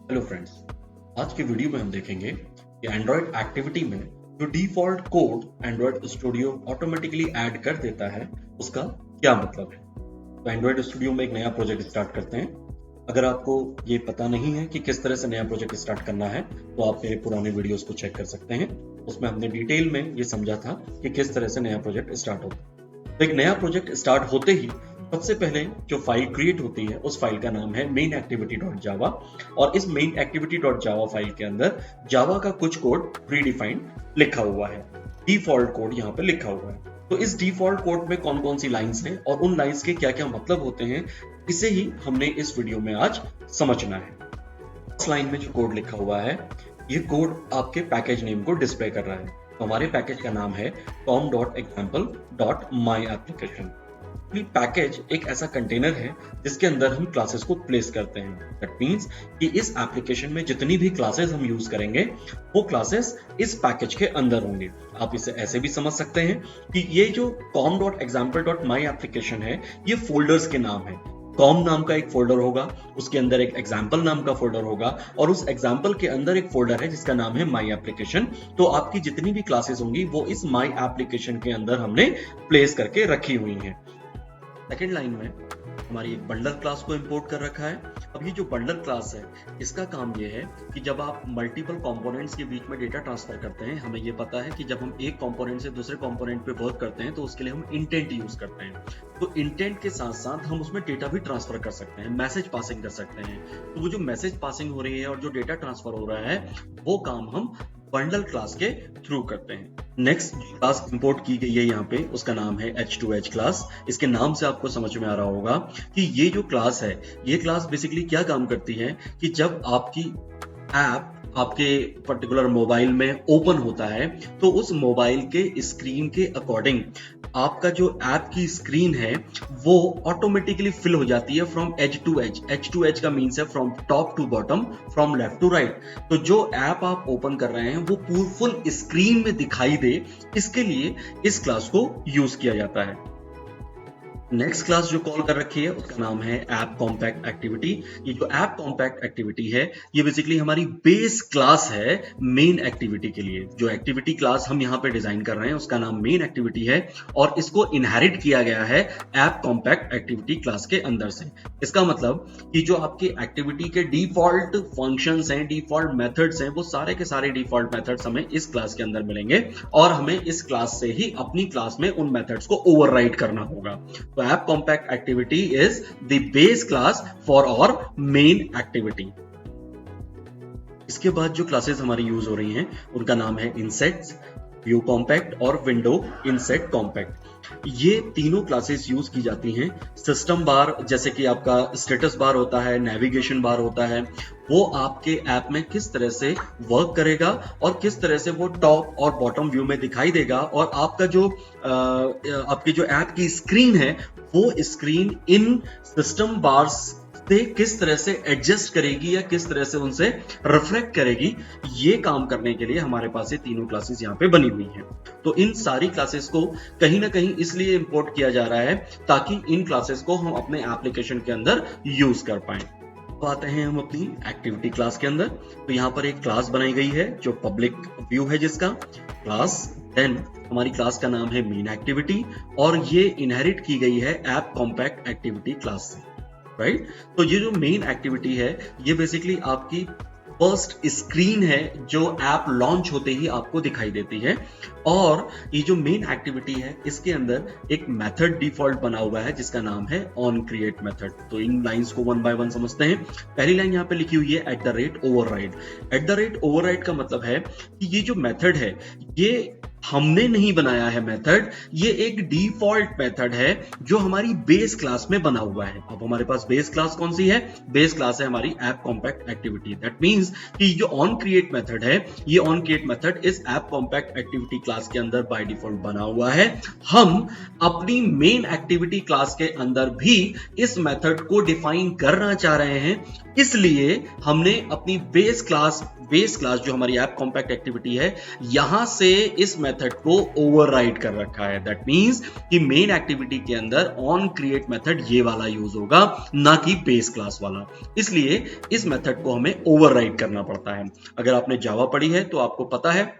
Hello friends, आज की video में हम देखेंगे कि एंड्रॉयड एक्टिविटी में जो default code Android studio automatically add कर देता है उसका क्या मतलब है। तो एंड्रॉयड स्टूडियो में एक नया प्रोजेक्ट स्टार्ट करते हैं। अगर आपको ये पता नहीं है कि किस तरह से नया प्रोजेक्ट स्टार्ट करना है तो आप मेरे पुराने वीडियोस को चेक कर सकते हैं। उसमें हमने डिटेल में ये समझा था कि किस तरह से नया प्रोजेक्ट स्टार्ट होता है। तो एक नया प्रोजेक्ट स्टार्ट होते ही सबसे पहले जो फाइल क्रिएट होती है उस फाइल का नाम है मेन एक्टिविटी डॉट जावा, और इस main activity dot Java file के अंदर जावा का कुछ कोड प्रीडिफाइंड लिखा हुआ है, डिफॉल्ट कोड यहाँ पे लिखा हुआ है। तो इस डिफॉल्ट कोड में कौन कौन सी लाइंस हैं और उन लाइंस के क्या क्या मतलब होते हैं, इसे ही हमने इस वीडियो में आज समझना है। इस लाइन में जो कोड लिखा हुआ है ये कोड आपके पैकेज नेम को डिस्प्ले कर रहा है। तो हमारे पैकेज का नाम है com.example.myapplication। पैकेज एक ऐसा कंटेनर है जिसके अंदर हम क्लासेस को प्लेस करते हैं। दैट मींस कि इस एप्लीकेशन में जितनी भी क्लासेस हम यूज करेंगे वो क्लासेस इस पैकेज के अंदर होंगे। आप इसे ऐसे भी समझ सकते हैं कि ये जो com.example.myapplication है ये फोल्डर्स के नाम है। कॉम नाम का एक फोल्डर होगा, उसके अंदर एक एग्जाम्पल नाम का फोल्डर होगा, और उस एग्जाम्पल के अंदर एक फोल्डर है जिसका नाम है माई एप्लीकेशन। तो आपकी जितनी भी क्लासेस होंगी वो इस माई एप्लीकेशन के अंदर हमने प्लेस करके रखी हुई हैं। सेकेंड लाइन में हमारी एक बंडल क्लास को इंपोर्ट कर रखा है। अब ये जो बंडल क्लास है इसका काम ये है कि जब आप मल्टीपल कंपोनेंट्स के बीच में डेटा ट्रांसफर करते हैं, हमें ये पता है कि जब हम एक कंपोनेंट से दूसरे कंपोनेंट पे वर्क करते हैं तो उसके लिए हम इंटेंट यूज करते हैं। तो इंटेंट के साथ साथ हम उसमें डेटा भी ट्रांसफर कर सकते हैं, मैसेज पासिंग कर सकते हैं। तो वो जो मैसेज पासिंग हो रही है और जो डेटा ट्रांसफर हो रहा है वो काम हम बंडल क्लास के थ्रू करते हैं। नेक्स्ट क्लास इंपोर्ट की गई है यहाँ पे, उसका नाम है H2H क्लास। इसके नाम से आपको समझ में आ रहा होगा कि ये जो क्लास है ये क्लास बेसिकली क्या काम करती है कि जब आपकी ऐप आपके पर्टिकुलर मोबाइल में ओपन होता है तो उस मोबाइल के स्क्रीन के अकॉर्डिंग आपका जो ऐप की स्क्रीन है वो ऑटोमेटिकली फिल हो जाती है from edge to edge. Edge to edge का मीन्स है from top to bottom, from left to right. तो जो ऐप आप ओपन कर रहे हैं वो फुल स्क्रीन में दिखाई दे, इसके लिए इस क्लास को यूज किया जाता है। नेक्स्ट क्लास जो कॉल कर रखी है उसका नाम है ऐप कॉम्पैक्ट एक्टिविटी। ये जो ऐप कॉम्पैक्ट एक्टिविटी है ये बेसिकली हमारी बेस क्लास है मेन एक्टिविटी के लिए। जो एक्टिविटी क्लास हम यहाँ पे डिजाइन कर रहे हैं उसका नाम मेन एक्टिविटी है और इसको इनहेरिट किया गया है ऐप कॉम्पैक्ट एक्टिविटी क्लास के अंदर से। इसका मतलब कि जो आपकी एक्टिविटी के डिफॉल्ट फंक्शंस हैं, डिफॉल्ट मेथड्स हैं, वो सारे के सारे डिफॉल्ट मेथड्स हमें इस क्लास के अंदर मिलेंगे और हमें इस क्लास से ही अपनी क्लास में उन मेथड्स को ओवरराइड करना होगा। तो app compact activity is the base class for our main activity. इसके बाद जो क्लासेस हमारी यूज हो रही हैं उनका नाम है इनसेट्स, व्यू कॉम्पैक्ट और विंडो इनसेट कॉम्पैक्ट। ये तीनों क्लासेस यूज की जाती हैं। सिस्टम बार जैसे कि आपका स्टेटस बार होता है, नेविगेशन बार होता है, वो आपके ऐप में किस तरह से वर्क करेगा और किस तरह से वो टॉप और बॉटम व्यू में दिखाई देगा, और आपका जो आपकी जो ऐप की स्क्रीन है वो स्क्रीन इन सिस्टम बार्स से किस तरह से एडजस्ट करेगी या किस तरह से उनसे रिफ्लेक्ट करेगी, ये काम करने के लिए हमारे पास ये तीनों क्लासेस यहाँ पे बनी हुई हैं। तो इन सारी क्लासेस को कहीं ना कहीं इसलिए इंपोर्ट किया जा रहा है ताकि इन क्लासेस को हम अपने एप्लीकेशन के अंदर यूज कर पाए। तो आते हैं हम अपनी एक्टिविटी क्लास के अंदर। तो यहाँ पर एक क्लास बनाई गई है जो पब्लिक व्यू है जिसका क्लास, देन हमारी क्लास का नाम है मेन एक्टिविटी और ये इनहेरिट की गई है ऐप कॉम्पैक्ट एक्टिविटी क्लास से, राइट। तो ये जो मेन एक्टिविटी है ये बेसिकली आपकी फर्स्ट स्क्रीन है जो ऐप लॉन्च होते ही आपको दिखाई देती है, और ये जो मेन एक्टिविटी है इसके अंदर एक मेथड डिफॉल्ट बना हुआ है जिसका नाम है ऑन क्रिएट मेथड। तो इन लाइंस को वन बाय वन समझते हैं। पहली लाइन यहाँ पे लिखी हुई है @override। @override का मतलब है कि ये जो मेथड है ये हमने नहीं बनाया है मेथड, ये एक डिफॉल्ट मेथड है जो हमारी बेस क्लास में बना हुआ है। अब हमारे पास बेस क्लास कौन सी है? बेस क्लास है हमारी app compact activity. That means means कि जो ऑन क्रिएट मेथड है, ये ऑन क्रिएट मेथड इस ऐप कॉम्पैक्ट एक्टिविटी क्लास के अंदर बाय डिफॉल्ट बना हुआ है। हम अपनी मेन एक्टिविटी क्लास के अंदर भी इस मेथड को डिफाइन करना चाह रहे हैं, इसलिए हमने अपनी बेस क्लास जो हमारी ऐप कॉम्पैक्ट एक्टिविटी है, यहां से इस मेथड को ओवरराइड कर रखा है। दैट मींस कि मेन एक्टिविटी के अंदर ऑन क्रिएट मेथड ये वाला यूज होगा, ना कि बेस क्लास वाला। इसलिए इस मेथड को हमें ओवरराइड करना पड़ता है। अगर आपने जावा पढ़ी है तो आपको पता है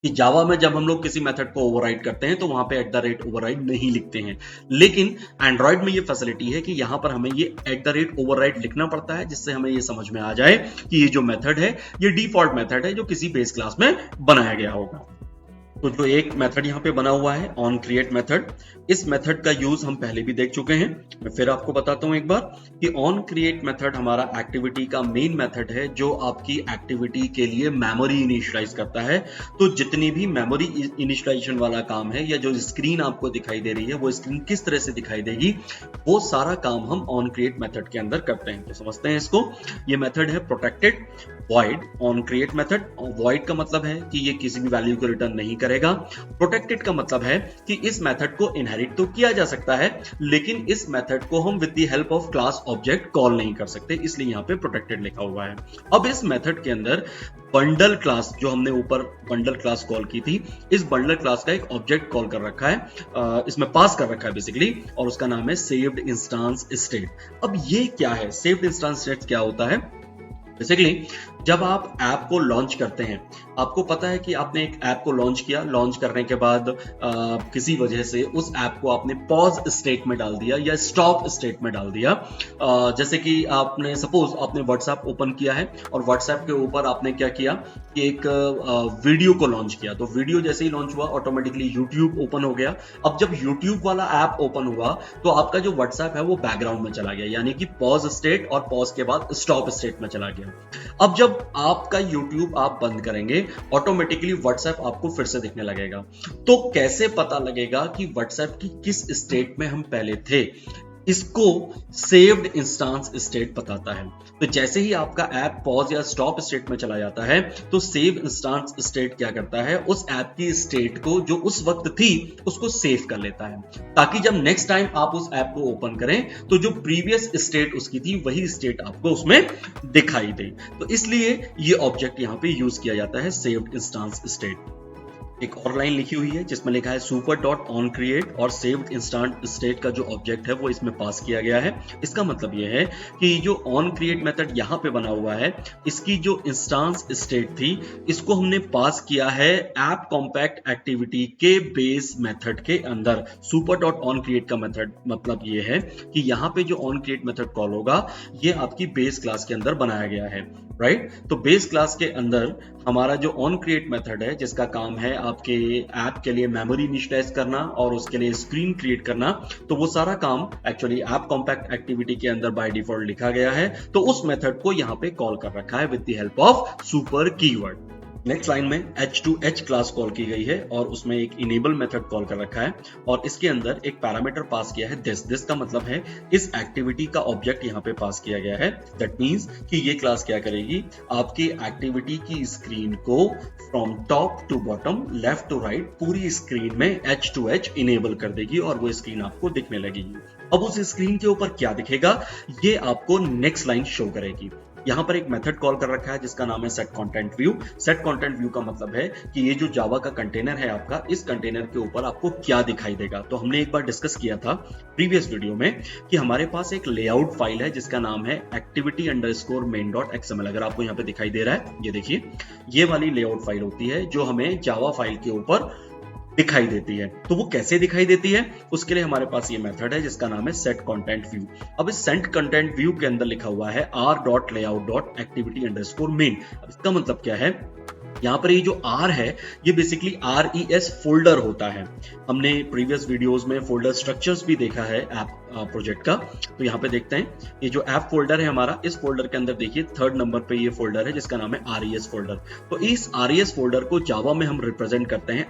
कि जावा में जब हम लोग किसी मेथड को ओवरराइड करते हैं तो वहां पे @ओवरराइड नहीं लिखते हैं, लेकिन एंड्रॉइड में ये फैसिलिटी है कि यहां पर हमें ये @ओवरराइड लिखना पड़ता है, जिससे हमें ये समझ में आ जाए कि ये जो मेथड है ये डिफॉल्ट मेथड है जो किसी बेस क्लास में बनाया गया होगा। तो जो एक मेथड यहाँ पे बना हुआ है ऑन क्रिएट मेथड, इस मेथड का यूज हम पहले भी देख चुके हैं। मैं फिर आपको बताता हूं एक बार कि ऑन क्रिएट मेथड हमारा एक्टिविटी का मेन मेथड है जो आपकी एक्टिविटी के लिए मेमोरी इनिशियलाइज करता है। तो जितनी भी मेमोरी इनिशियलाइजेशन वाला काम है या जो स्क्रीन आपको दिखाई दे रही है वो स्क्रीन किस तरह से दिखाई देगी, वो सारा काम हम ऑन क्रिएट मेथड के अंदर करते हैं। तो समझते हैं इसको। ये मेथड है protected void on create method. Void का मतलब है कि ये किसी भी वैल्यू को रिटर्न नहीं करेगा। प्रोटेक्टेड का मतलब है कि इस मेथड को इनहेरिट तो किया जा सकता है, लेकिन इस मेथड को हम with the help of class object call नहीं कर सकते, इसलिए यहां पे प्रोटेक्टेड लिखा हुआ है। अब इस मेथड के अंदर बंडल क्लास, जो हमने ऊपर बंडल क्लास कॉल की थी, इस बंडल क्लास का एक ऑब्जेक्ट कॉल कर रखा है, इसमें पास कर रखा है बेसिकली, और उसका नाम है सेव्ड इंस्टांस स्टेट। अब ये क्या है? सेव्ड इंस्टांस स्टेट क्या होता है? बेसिकली जब आप ऐप को लॉन्च करते हैं, आपको पता है कि आपने एक ऐप को लॉन्च किया, लॉन्च करने के बाद किसी वजह से उस ऐप को आपने पॉज स्टेट में डाल दिया या स्टॉप स्टेट में डाल दिया। जैसे कि आपने सपोज आपने व्हाट्सएप ओपन किया है और व्हाट्सएप के ऊपर आपने क्या किया कि एक वीडियो को लॉन्च किया, तो वीडियो जैसे ही लॉन्च हुआ ऑटोमेटिकली यूट्यूब ओपन हो गया। अब जब यूट्यूब वाला ऐप ओपन हुआ तो आपका जो व्हाट्सएप है वो बैकग्राउंड में चला गया, यानी कि पॉज स्टेट और पॉज के बाद स्टॉप स्टेट में चला गया। अब जब आपका यूट्यूब आप बंद करेंगे, ऑटोमेटिकली व्हाट्सएप आपको फिर से दिखने लगेगा। तो कैसे पता लगेगा कि व्हाट्सएप की किस स्टेट में हम पहले थे? इसको सेव्ड इंस्टांस स्टेट बताता है। तो जैसे ही आपका ऐप पॉज या स्टॉप स्टेट में चला जाता है तो सेव इंस्टांस स्टेट क्या करता है, उस ऐप की स्टेट को जो उस वक्त थी उसको सेव कर लेता है, ताकि जब नेक्स्ट टाइम आप उस ऐप को ओपन करें तो जो प्रीवियस स्टेट उसकी थी वही स्टेट आपको उसमें दिखाई दे। तो इसलिए ये ऑब्जेक्ट यहां पे यूज किया जाता है, सेव्ड इंस्टांस स्टेट। एक और लाइन लिखी हुई है जिसमें लिखा है सुपर डॉट ऑन क्रिएट, और सेव्ड इंस्टेंट स्टेट का जो ऑब्जेक्ट है वो इसमें पास किया गया है। इसका मतलब ये है कि जो ऑन क्रिएट मेथड यहां पे बना हुआ है, इसकी जो इंस्टांस स्टेट थी इसको हमने पास किया है ऐप कॉम्पैक्ट एक्टिविटी के बेस मेथड के अंदर। सुपर डॉट ऑन क्रिएट का मेथड मतलब ये है कि यहाँ पे जो ऑन क्रिएट मेथड कॉल होगा ये आपकी बेस क्लास के अंदर बनाया गया है, राइट। तो बेस क्लास के अंदर हमारा जो ऑन क्रिएट मेथड है जिसका काम है आपके ऐप के लिए मेमोरी इनिशियलाइज करना और उसके लिए स्क्रीन क्रिएट करना, तो वो सारा काम एक्चुअली ऐप कॉम्पैक्ट एक्टिविटी के अंदर बाय डिफॉल्ट लिखा गया है। तो उस मेथड को यहाँ पे कॉल कर रखा है with the help of super keyword. Next line में H2H क्लास कॉल की गई है और उसमें एक इनेबल मेथड कॉल कर रखा है और इसके अंदर एक पैरामीटर पास किया है दिस का मतलब है इस एक्टिविटी का ऑब्जेक्ट यहाँ पे पास किया गया है। दैट मींस कि ये क्लास क्या करेगी, आपकी एक्टिविटी की स्क्रीन को from top to bottom, left to right, पूरी स्क्रीन में H2H इनेबल कर देगी और वो स्क्रीन आपको दिखने लगेगी। अब उस स्क्रीन के ऊपर क्या दिखेगा ये आपको नेक्स्ट लाइन शो करेगी। यहां पर एक मेथड कॉल कर रखा है जिसका नाम है set content view. Set content view का मतलब है कि ये जो जावा का कंटेनर है आपका, इस कंटेनर के ऊपर आपको क्या दिखाई देगा। तो हमने एक बार डिस्कस किया था प्रीवियस वीडियो में कि हमारे पास एक लेआउट फाइल है जिसका नाम है activity_main.xml। अगर आपको यहाँ पे दिखाई दे रहा है, ये देखिए, ये वाली लेआउट फाइल होती है जो हमें जावा फाइल के ऊपर दिखाई देती है। तो वो कैसे दिखाई देती है, उसके लिए हमारे पास ये मेथड है जिसका नाम है सेट कंटेंट व्यू। अब इस सेट कंटेंट व्यू के अंदर लिखा हुआ है r.layout.activity_main। अब इसका मतलब क्या है, यहाँ पर ये जो R है ये बेसिकली RES फोल्डर होता है। हमने प्रीवियस वीडियोस में फोल्डर स्ट्रक्चर्स भी देखा है ऐप प्रोजेक्ट का। तो यहाँ पे देखते हैं ये जो ऐप फोल्डर है हमारा, इस फोल्डर के अंदर देखिए 3rd नंबर पे ये फोल्डर है जिसका नाम है RES फोल्डर। तो इस RES फोल्डर को जावा में हम रिप्रेजेंट करते हैं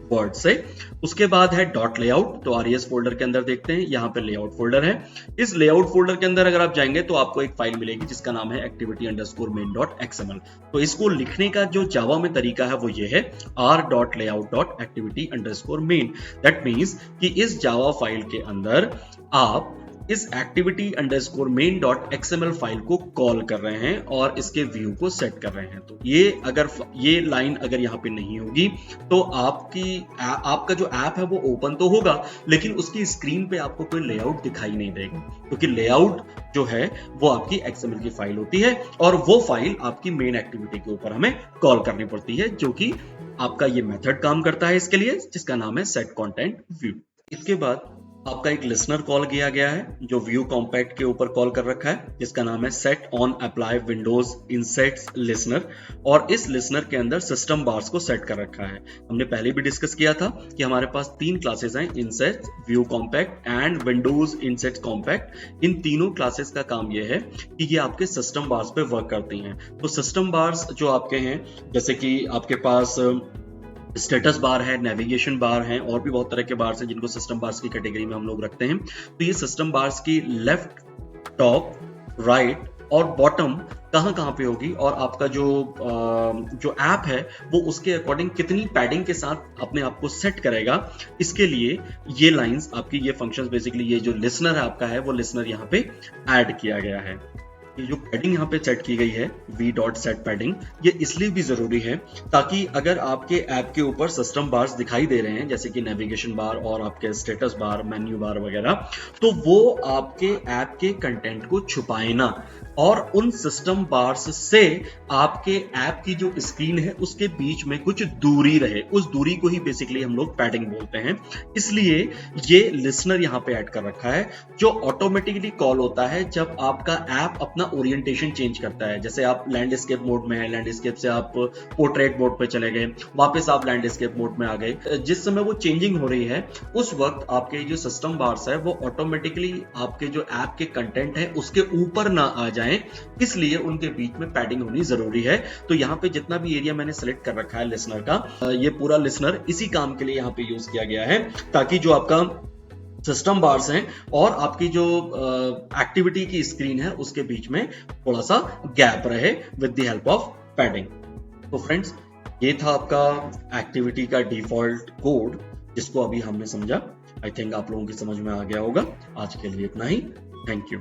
वर्ड से। उसके बाद है डॉट लेआउट, तो RES फोल्डर के अंदर देखते हैं, यहाँ पे लेआउट फोल्डर है। इस लेआउट फोल्डर के अंदर अगर आप जाएंगे तो आपको एक फाइल मिलेगी जिसका नाम है activity_main.xml। तो इसको लिखने का जो जावा में तरीका है वो ये है r.layout.activity_main। दैट मीन्स कि इस जावा फाइल के अंदर आप इस activity_main.xml फाइल को कॉल कर रहे हैं और इसके व्यू को सेट कर रहे हैं। तो ये लाइन अगर यहाँ पे नहीं होगी तो आपका जो ऐप है वो ओपन तो होगा, लेकिन उसकी स्क्रीन पे आपको कोई लेआउट दिखाई नहीं देगा, क्योंकि लेआउट जो है वो आपकी XML की फाइल होती है और वो फाइल आपकी मेन एक्टिविटी के ऊपर हमें कॉल करनी पड़ती है, जो कि आपका ये मेथड काम करता है इसके लिए, जिसका नाम है सेट कंटेंट व्यू। इसके बाद आपका एक लिसनर कॉल किया गया है जो व्यू कॉम्पैक्ट के ऊपर कॉल कर रखा है, जिसका नाम है set on apply windows insets listener. और इस लिसनर के अंदर सिस्टम बार्स को सेट कर रखा है। हमने पहले भी डिस्कस किया था कि हमारे पास 3 क्लासेस हैं, insets, view compact and windows insets compact. इन तीनों क्लासेस का काम यह है कि ये आपके सिस्टम बार्स पे वर्क करती हैं। तो सिस्टम बार्स जो आपके हैं, जैसे कि आपके पास स्टेटस बार है, नेविगेशन बार है, और भी बहुत तरह के बार्स हैं जिनको सिस्टम बार्स की कैटेगरी में हम लोग रखते हैं। तो ये सिस्टम बार्स की लेफ्ट, टॉप, राइट और बॉटम कहाँ पे होगी, और आपका जो ऐप है वो उसके अकॉर्डिंग कितनी पैडिंग के साथ अपने आप को सेट करेगा, इसके लिए ये लाइंस आपकी, ये फंक्शंस बेसिकली, ये जो लिसनर है आपका है वो लिसनर यहाँ पे ऐड किया गया है। ये जो पैडिंग यहाँ पे सेट की गई है v.setPadding, ये इसलिए भी जरूरी है ताकि अगर आपके ऐप के ऊपर सिस्टम बार्स दिखाई दे रहे हैं, जैसे कि नेविगेशन बार और आपके स्टेटस बार, मेन्यू बार वगैरह, तो वो आपके ऐप के कंटेंट को छुपाए ना, और उन सिस्टम बार्स से आपके ऐप की जो स्क्रीन है उसके बीच में कुछ दूरी रहे। उस दूरी को ही बेसिकली हम लोग पैडिंग बोलते हैं। इसलिए ये लिसनर यहाँ पे ऐड कर रखा है, जो ऑटोमेटिकली कॉल होता है जब आपका ऐप अपना ओरिएंटेशन चेंज करता है। जैसे आप लैंडस्केप मोड में है, लैंडस्केप से आप पोर्ट्रेट मोड पे चले गए, वापस आप लैंडस्केप मोड में आ गए, जिस समय वो चेंजिंग हो रही है उस वक्त आपके जो सिस्टम बार्स है वो ऑटोमेटिकली आपके जो ऐप के कंटेंट है उसके ऊपर ना आ जाए, इसलिए उनके बीच में पैडिंग होनी जरूरी है। तो यहाँ पे जितना भी एरिया मैंने सेलेक्ट कर रखा है लिसनर का, ये पूरा लिसनर इसी काम के लिए यहाँ पे यूज किया गया है, ताकि जो आपका सिस्टम बार्स हैं और आपकी जो एक्टिविटी की स्क्रीन है उसके बीच में थोड़ा सा गैप रहे with the help of padding. तो फ्रेंड्स, ये था आपका एक्टिविटी का डिफॉल्ट कोड, जिसको अभी हमने समझा। आई थिंक आप लोगों की समझ में आ गया होगा। आज के लिए इतना ही। Thank you.